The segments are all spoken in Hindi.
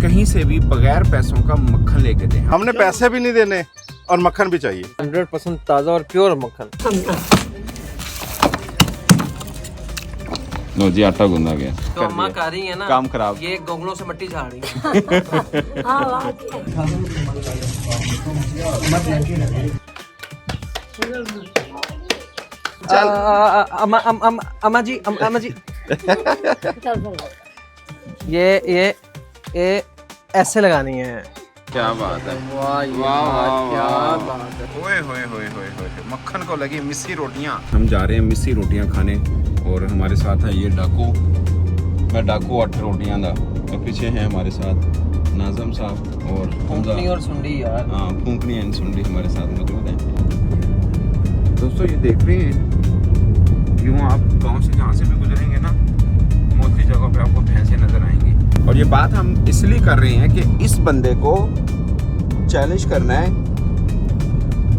कहीं से भी बगैर पैसों का मक्खन लेके दें। हमने पैसे भी नहीं देने और मक्खन भी चाहिए 100% ताज़ा और प्योर मक्खन। लो जी, आटा गूंदा गया। तो अम्मा कर रही है ना काम खराब। ये गोंगलों से मिट्टी झाड़ रही है। अम्मा जी ये ऐसे लगानी है। क्या बात है, वाह क्या बात है। ओए होए होए होए होए, मक्खन को लगी मिस्सी रोटियां। हम जा रहे हैं मिस्सी रोटियां खाने और हमारे साथ है ये डाकू। मैं डाकू 8 रोटियां दा और पीछे हैं हमारे साथ नाज़म साहब और फूंकनी और सुंडी यार। हाँ, फूंकनी एंड सुंडी हमारे साथ मौजूद हैं। दोस्तों ये देख रहे हैं, यूँ आप गांव से जहाँ से भी गुजरेंगे ना, मोटी जगह पे आपको भैंसें नजर आएंगी। और ये बात हम इसलिए कर रहे हैं कि इस बंदे को चैलेंज करना है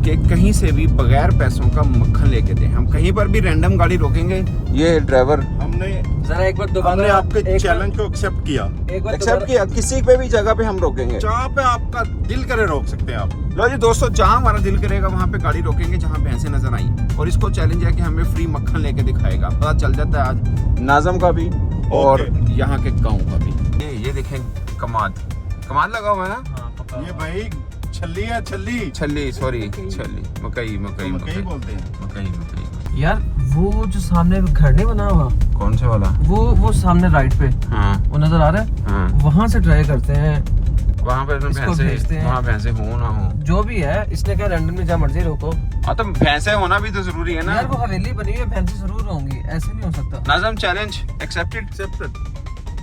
कि कहीं से भी बगैर पैसों का मक्खन लेके दें। हम कहीं पर भी रैंडम गाड़ी रोकेंगे, ये ड्राइवर हमने जरा एक बार दोबारा हमने आपके चैलेंज को एक्सेप्ट किया एक्सेप्ट किया। किसी पे भी जगह पे हम रोकेंगे, जहाँ पे आपका दिल करे रोक सकते हैं आप। लो जी दोस्तों, जहाँ हमारा दिल करेगा वहाँ पे गाड़ी रोकेंगे जहाँ भैंसें नजर आई। और इसको चैलेंज है कि हमें फ्री मक्खन लेके दिखाएगा। पता चल जाता है आज नाज़म का भी और यहाँ के गाँव का भी। ये देखें, कमाद लगा हुआ है ना। ये भाई छल्ली है, छल्ली, सॉरी छल्ली, मकई बोलते हैं। मकई। यार वो जो सामने घर नहीं बना हुआ, कौन से वाला? वो सामने राइट पे, हाँ वो नजर आ रहा है। हाँ, वहाँ से ट्राई करते हैं। वहाँ पे इसको भेजते हैं। वहाँ भैंसे हो ना हो, जो भी है, इसने क्या रैंडमली जहाँ मर्जी रोको। हाँ तो भैंसे होना भी तो जरूरी है ना यार वो हवेली बनी हुई है, भैंसें जरूर होंगी, ऐसे नहीं हो सकता। नाज़म चैलेंज एक्सेप्टेड।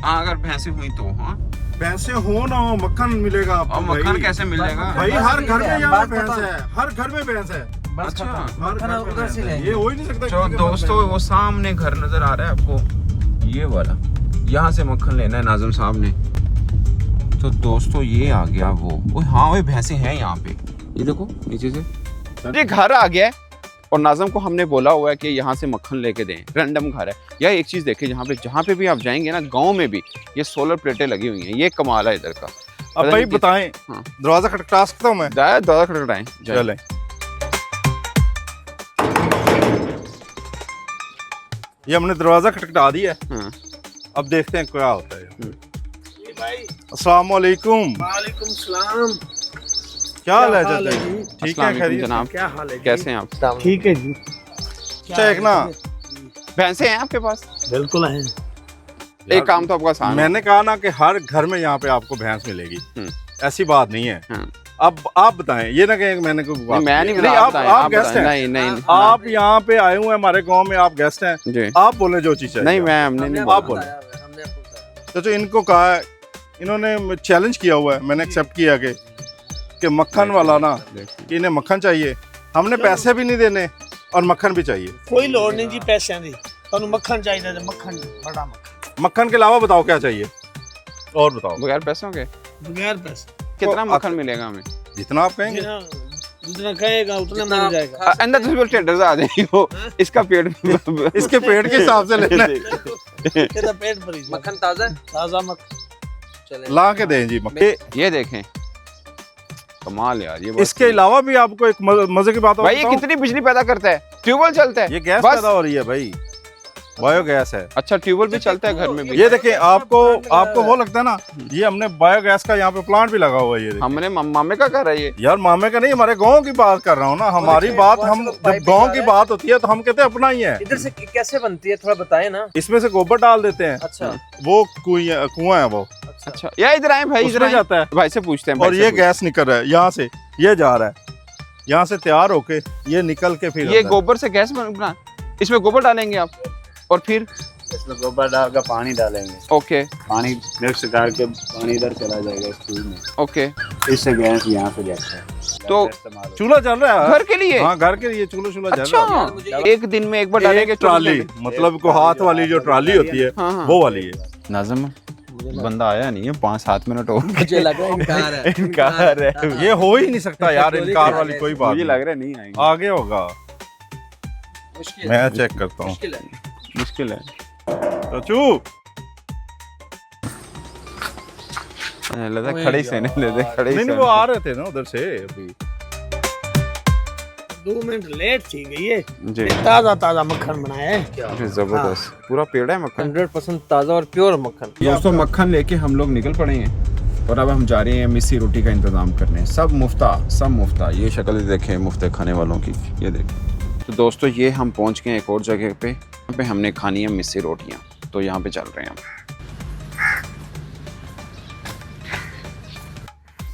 हाँ अगर भैंसे हुई तो हाँ, पैसे हो ना हो मक्खन मिलेगा आपको। और मक्खन कैसे मिलेगा? भाई हर घर में यहाँ बात भैंस पता। है, हर घर में भैंस है। अच्छा, हर घर में उधर भैंस से है। लेंगे। ये हो ही नहीं सकता। तो किसी के पास दोस्तों वो सामने घर नजर आ रहा है आपको, ये वाला, यहाँ से मक्खन लेना है नाज़म साहब ने। तो दोस्तों ये आ गया वो हाँ, वो भैंसे हैं यहाँ पे, ये देखो नीचे से ये घर आ गया है। और नाज़म को हमने बोला हुआ है कि यहाँ से मक्खन लेके दें, रैंडम घर है। या एक चीज़ देखिए, जहाँ पे भी आप जाएंगे ना, गांव में भी ये सोलर प्लेटें लगी हुई हैं। ये कमाल है इधर का। अब भाई बताएं, हाँ। दरवाजा खटखटा सकता हूँ मैं? दरवाजा खटखटाएं, चलें। ये हमने दरवाजा खटखटा दिया है। हाँ। अब देखते हैं क्या होता है। अस्सलाम वालेकुम। वालेकुम सलाम। क्या हाल है हाल है चाचा? जी? ठीक अस्सलाम है, वालेकुम खैरियत? जनाब, क्या हाल है? कैसे हैं आप? ठीक है जी। चेक ना, भैंसे हैं आपके पास? बिल्कुल है। एक काम तो आपका आसान है। मैंने कहा ना कि हर घर में यहाँ पे आपको भैंस मिलेगी, ऐसी बात नहीं है। हाँ। अब आप बताएं, ये ना कहें मैंने कोई बात मैं नहीं नहीं, आप गेस्ट हैं। नहीं आप यहाँ पे आए हुए हैं हमारे गांव में, आप गेस्ट हैं जी। आप बोले जो चीज चाहिए। नहीं मैं हमने नहीं आप बोला। बोले। तो इनको कहा है, इन्होंने चैलेंज किया हुआ है, मैंने एक्सेप्ट किया कि मक्खन वाला ना, कि इन्हें मक्खन चाहिए। हमने पैसे भी नहीं देने और मक्खन भी चाहिए। कोई लोड़ नहीं जी पैसों की, तुहानू मक्खन चाहिए तो मक्खन, बड़ा मक्खन। मक्खन के अलावा बताओ क्या चाहिए और बताओ। बगैर पैसों के बगैर पैसे कितना तो मक्खन मिलेगा हमें? जितना आप कहेंगे। जितना कहेगा उतना मिल जाएगा। अंदर तो टेंडर से आ जाएगी वो, इसका पेट इसके पेट के हिसाब से लेना है। ये तो पेट भरी जाए। मक्खन ताज़ा है? ताजा मक्खन चले ला के दें जी मक्खन। ये देखें, कमाल यार। ये इसके अलावा भी आपको एक मजे की बात और भाई ये बताऊं? कितनी बिजली पैदा करता है? ट्यूबवेल चलता है, ये गैस बस। पैदा हो रही है भाई, बायोगैस है। अच्छा ट्यूबवेल भी चलता है घर में भी? ये देखिए, आपको वो लगता है ना, ये हमने बायोगैस का यहाँ पे प्लांट भी लगा हुआ है। ये देखिए। हमने मामे का कर रहा है ये। यार मामे का नहीं, हमारे गांव की बात कर रहा हूँ ना। हमारी बात, हम जब गांव की बात होती है तो हम कहते हैं अपना ही है। इधर से कैसे बनती है थोड़ा बताए ना। इसमें से गोबर डाल देते हैं, अच्छा वो कुआं है वो। अच्छा या इधर आए भाई, इधर उसमें आए। जाता है भाई से पूछते हैं। और ये गैस निकल रहा है यहाँ से, ये जा रहा है यहाँ से तैयार होके, ये निकल के फिर ये गोबर से गैस बना, इसमें गोबर डालेंगे आप और फिर इसमें गोबर डालकर पानी डालेंगे। ओके पानी मिक्स करके पानी इधर चला जाएगा इस चूल्हे में, ओके। इससे गैस यहाँ से जाता है। तो इस्तेमाल होता चूल्हा चल रहा है घर के लिए? हाँ, घर के लिए चूल्हा चल रहा है। अच्छा, एक दिन में एक बार डालेंगे एक ट्राली, मतलब को हाथ वाली जो ट्राली होती है, हाँ, हाँ। वो वाली है। नाज़म बंदा आया नहीं है, 5-7 मिनट हो मुझे लग रहा है इनकार है। इनकार है। ये हो ही नहीं सकता यार, इनकार वाली कोई बात मुझे नहीं। लग रहा है नहीं आएंगे। आगे होगा, मुश्किल मैं चेक करता हूँ। मुश्किल है। मुश्किल है। चू लगा खड़े ही सहने लेते खड़े ही नहीं वो आ रहे थे ना उधर से अभी 2 मिनट लेट थी गई है जी ताजा ताजा मक्खन बनाया है जबरदस्त पूरा पेड़ है मक्खन 100% ताज़ा और प्योर मक्खन। दोस्तों मक्खन लेके हम लोग निकल पड़े हैं और अब हम जा रहे हैं मिस्सी रोटी का इंतज़ाम करने। सब मुफ्ता। ये शक्ल देखें मुफ्ते खाने वालों की, ये देखें। तो दोस्तों ये हम पहुंच गए एक और जगह पे, यहाँ पे हमने खानी है मिस्सी रोटियाँ, तो यहाँ पे चल रहे हैं हम।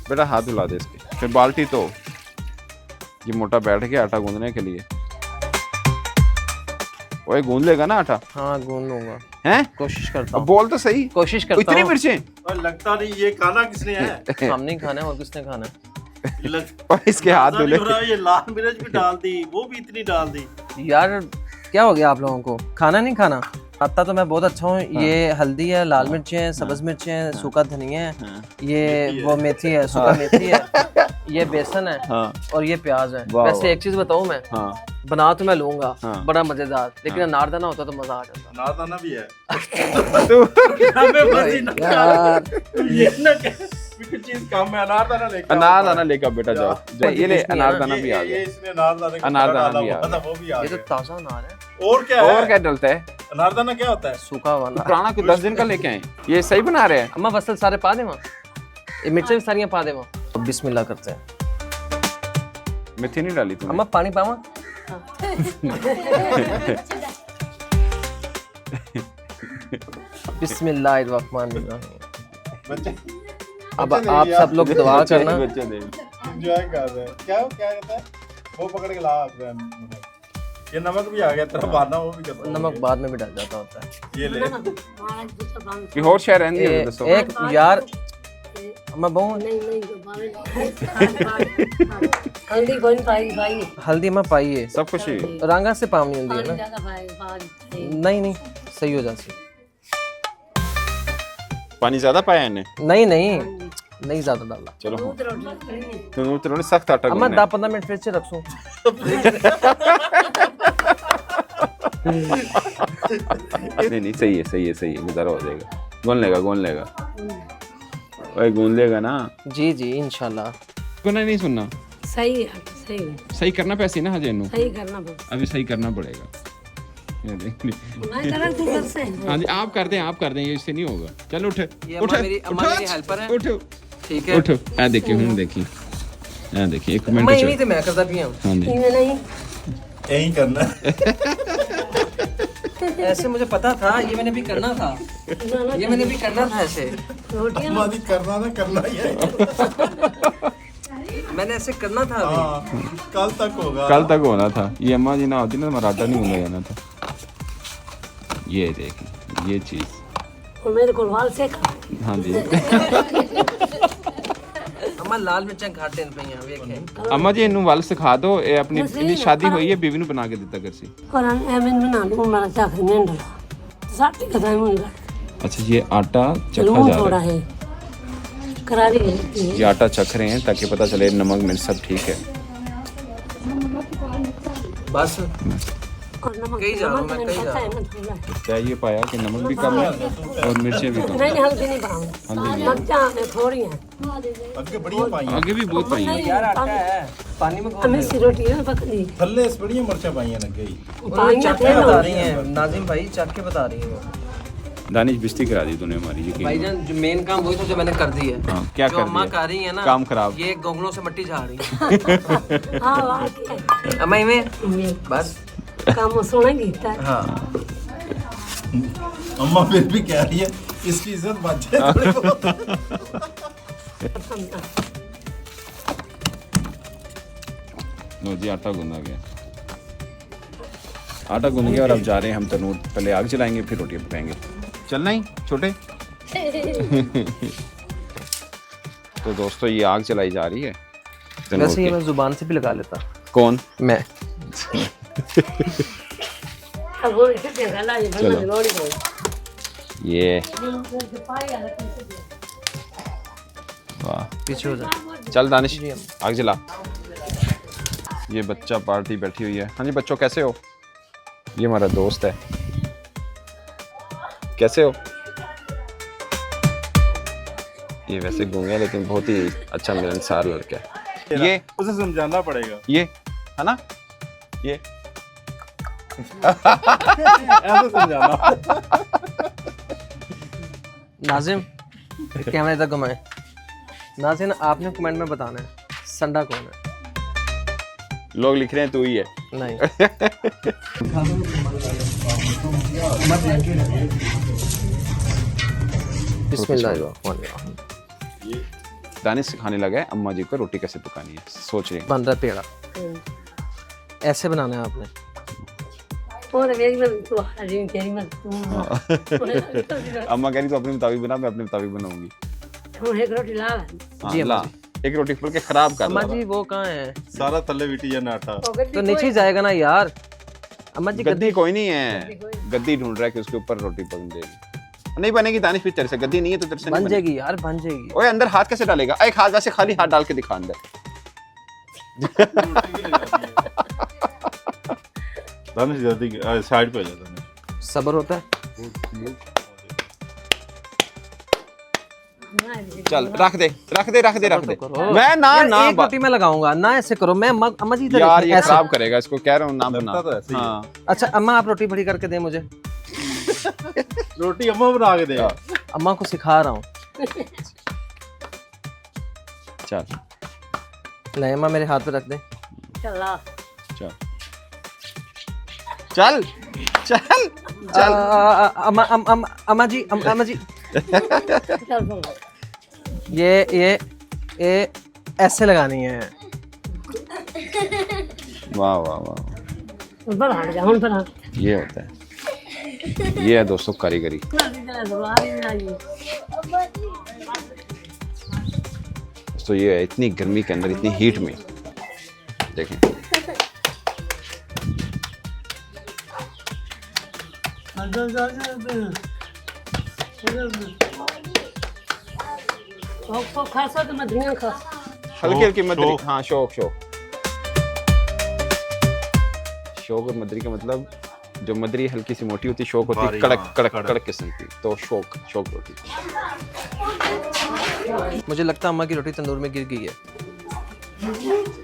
बेटा हाथ धुला दे इसके, फिर बाल्टी तो ये मोटा बैठ गया आटा गूंदने के लिए। ओए गूंद लेगा ना आटा? हाँ गूंद लूंगा, हैं? कोशिश करता हूँ। बोल तो सही। कोशिश करता इतनी हूँ। मिर्चें? और लगता नहीं ये खाना किसने है। हम नहीं खाना है और किसने खाना है? और इसके हाथ धुले। ये लाल मिर्च भी डाल दी, वो भी इतनी डाल दी। यार क्या हो गया आप लोगों को, खाना नहीं खाना? आता तो मैं बहुत अच्छा हूँ। ये हल्दी है, लाल मिर्चें हैं, सब्ज मिर्चें हैं, सूखा धनिया है, ये वो मेथी है, सूखा मेथी है, ये बेसन है और ये प्याज है। वैसे एक चीज बताऊँ मैं, बना तो मैं लूंगा बड़ा मजेदार, लेकिन अनारदाना होता तो मजा आ जाता। अनारदाना भी है। अनारदाना लेकर बेटा जाओ। ये ले अनारदाना भी आ गया। अनारदाना भी आ गया। ये तो ताजा अनार है। और क्या है? और क्या डलता है? अनारदाना क्या होता है? सूखा वाला पुराना कुछ 10 दिन का लेके आए। ये सही बना रहे हैं? अम्मा वसल सारे पा दे वहाँ, ये मिर्चें भी सारियाँ पा दे वहाँ। अब बिस्मिल्लाह करते हैं। मेथी नहीं डाली तुमने? अम्मा पानी पावा। बिस्मिल्लाहिर्रहमानिर्रहीम। अब आप सब लोग दुआ करना। एंजॉय कर रहे हैं। क्या कहता है? वो पकड़ के ला। ये नमक भी आ गया, तेरा बाना वो भी कर। नमक बाद में भी डाल जाता होता है। ये ले। कि और शहर रहंदी है दसो। एक यार अम्मा बहु हल्दी कोई पाई हल्दी अम्मा पाई है, सब कुछ ही रंगा से पावनी होती है ना। नहीं सही हो जाती। पानी ज्यादा पाया इन्हें? नहीं ज्यादा डाला। चलो तो सख्त आटा अम्मा गूंदना 10-15 मिनट फ्रिज से रखो। नहीं सही है गुजारा हो जाएगा। गूंद लेगा ओए गूंद लेगा ना। जी इंशाल्लाह। कोना नहीं सुनना। सही करना पैसे ना हजे नु सही करना अभी सही करना पड़ेगा। मैं करा तू कर से। हाँ जी आप कर दें ये इससे नहीं होगा। चल उठ अम्मा मेरी हेल्पर है। उठ ठीक है। उठ आ देखिए एक मिनट मैं नहीं तो मैं करता भी हूं। हाँ जी नहीं यही करना। ऐसे मुझे पता था, ये मैंने भी करना था ऐसे। रोटियां करना ही है। मैंने ऐसे करना था अभी। कल तक होना था। ये अम्मा जी ना होती ना हमारा आटा नहीं होने जाना था। ये देखिए ये चीज मेरे को वाल से खा। हाँ जी अम्मा लाल मिर्चां घाटे इन पईयां वेखे। अम्मा जी इन्हू वाल सिखा दो। ये अपनी इन्नी शादी हुई है बीवी नु बना के दिता करसी। और मैं बना लूं मेरा चाक नहीं डला साटी का टाइम होगा। अच्छा ये आटा चखा लूं जा थोड़ा रहा है। है करारी है। ये आटा चख रहे हैं ताकि पता चले नमक मिर्च सब ठीक है। बस और नमक कहीं जा रहा हूं मैं, कहीं जा रहा हूं। क्या ये पाया कि नमक भी कम है और मिर्चें भी कम? नहीं हल्दी नहीं पाऊंगा। मर्चा में थोड़ी है। आगे बढ़िया पाई आगे भी बहुत पाई है। यार आटा है पानी में हमें सी रोटी है पकड़ी। थल्ले इस बढ़िया मिर्चा पाई लग गई। पानी चाट के बता रही हैं नाजिम भाई, चाट के बता रही हैं वो। दानिश बिस्ती करा दी तूने हमारी यकीन। भाईजान जो मेन काम वही तो जो मैंने कर दी है। हाँ, क्या जो कर अम्मा दिया? कर रही है ना काम खराब। ये गोंगलों से मिट्टी झाड़ रही है। हां वाह अम्मा इवें बस काम सुनेंगी। हाँ अम्मा फिर भी कह रही है इसकी इज्जत बच जाए थोड़ी बहुत। लो जी आटा गूंदा गया। आटा गूंद गया और अब जा रहे हैं हम तनूर। पहले आग जलाएंगे फिर रोटी पकाएंगे। चलना ही छोटे। तो दोस्तों ये आग जलाई जा रही है तनूर वैसे ये की। मैं जुबान से भी लगा लेता। कौन? मैं अब वो इसे देखा ला ये चलो। लोड़ी को। ये वाह पीछे हो जा। चल दानिश जी आग जला। ये बच्चा पार्टी बैठी हुई है। हाँ जी बच्चों कैसे हो? ये हमारा दोस्त है। कैसे हो? ये वैसे गूंगे हैं, लेकिन बहुत ही अच्छा मिलनसार लड़का है। ये उसे समझाना पड़ेगा। ये है ना, ये ऐसे समझाना। नाजिम कैमरे तक घुमाए। नाजिम आपने कमेंट में बताना है संडा कौन है। लोग लिख रहे हैं तू ही है। नहीं बिस्मिल्लाह। दानिश सिखाने लगा है अम्मा जी को रोटी कैसे पकानी है, सोच रहे हैं। बन रहा पेड़ा, ऐसे बनाना है आपने। और मेरी मैं तो हरी तेरी मैं तू अम्मा कह रही तो अपने मुताबिक बना, मैं अपने मुताबिक बनाऊंगी। हम एक रोटी ला हाँ, जी, ला एक रोटी खोल के खराब कर अम्मा ला। जी वो कहाँ है? सारा तले बिटी या नाटा। तो नीचे ही जाएगा ना यार। अम्मा जी गद्दी कोई नहीं है, गद्दी ढूंढ रहा है कि उसके ऊपर रोटी बन जाएगी। नहीं बनेगी दानिश फिर तेरे से, गद्दी नहीं है तो तेरे से बन नहीं जाएगी यार, बन जाएगी। ओए अंदर हाथ कैसे डालेगा? एक हाथ वैसे खाली हाथ डाल के दिखा अंदर। दानिश जल्दी साइड पे हो जा दानिश। सब्र होता है। चल रख दे रख दे रख दे रख दे। करो। मैं ना यार, ना एक रोटी मैं लगाऊंगा ना, ऐसे करो। मैं अम्मा जी इधर यार देखिए, ये ऐसे। खराब करेगा इसको, कह रहा हूँ ना बना। लगता तो ऐसे ही है। हाँ अच्छा अम्मा आप रोटी बड़ी करके दे मुझे। रोटी अम्मा बना के दे। अम्मा को सिखा रहा हूँ। चल ले अम्मा मेरे हाथ पे रख दे। चला चल चल चल चल। अम्मा जी अम्मा जी चल बोल ये ऐसे लगानी है। वाह वाह वाह, बड़ा हट जा हम पर ये होता है, ये है दोस्तों कारीगरी। तो ये है इतनी गर्मी के अंदर, इतनी हीट में देखें। खासा तो मैं धनिया खा हल्की हल्की मदरी। शौक। हाँ शौक शौक शौक और मदरी का मतलब, जो मदरी हल्की सी मोटी होती, शौक होती बारीक, कड़क हाँ, कड़क कड़क। कड़क किस्म की, तो शौक शौक रोटी। मुझे लगता है अम्मा की रोटी तंदूर में गिर गई है।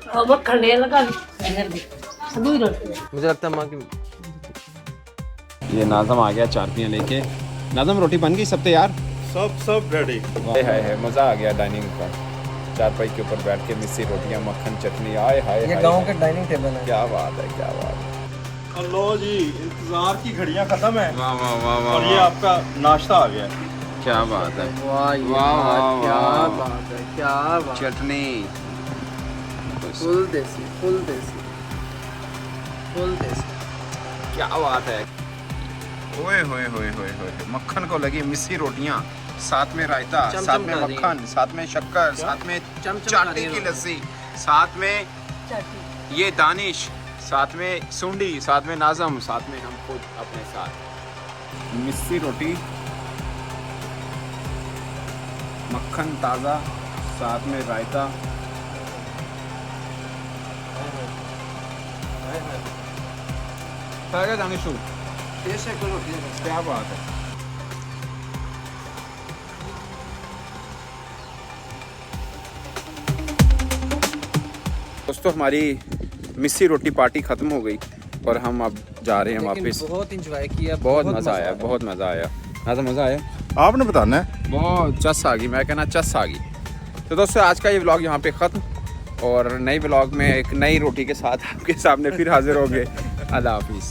और मक्खन ले लगा सभी रोटी मुझे लगता है अम्मा की। ये नाज़म आ गया चारपियाँ लेके। नाज़म रोटी बन गई सब तैयार? सब रेडी। हाय हाय हाय, मज़ा आ गया डाइनिंग का। चारपाई के ऊपर बैठ के मिस्सी रोटियाँ, मक्खन, चटनी, आए हाय ये हाय गांव हाय। के डाइनिंग टेबल है। क्या बात है, क्या बात है। लो जी, इंतजार की घड़ियां खत्म है वाह वाह वाह वाह और ये वाह। आपका नाश्ता आ गया है। क्या बात है। वाह वाह, वाह, क्या वाह। बात है, क्या बात। चटनी फुल देसी फुल देसी फुल देसी। क्या बात है। ओए होए होए होए होए, मक्खन को लगी मिस्सी रोटियां, साथ में रायता, चमचम साथ में खा रही मक्खन, साथ में शक्कर, साथ में चमचम खा चाटी रही की है। लस्सी, साथ में ये दानिश, साथ में सुंडी, साथ में नाज़म, साथ में हम खुद अपने साथ। मिस्सी रोटी, मक्खन ताज़ा, साथ में रायता। खाएगा दानिश तू? क्या बात है। दोस्तों हमारी मिस्सी रोटी पार्टी ख़त्म हो गई और हम अब जा रहे हैं लेकिन वापस। बहुत इंजॉय किया, बहुत मज़ा आया, बहुत मज़ा आया। ज़्यादा मज़ा आया, आपने बताना है। बहुत चस आ गई, मैं कहना चस आ गई। तो दोस्तों आज का ये व्लॉग यहाँ पे ख़त्म, और नई व्लॉग में एक नई रोटी के साथ आपके सामने फिर हाजिर होंगे। अल्लाह हाफिज़।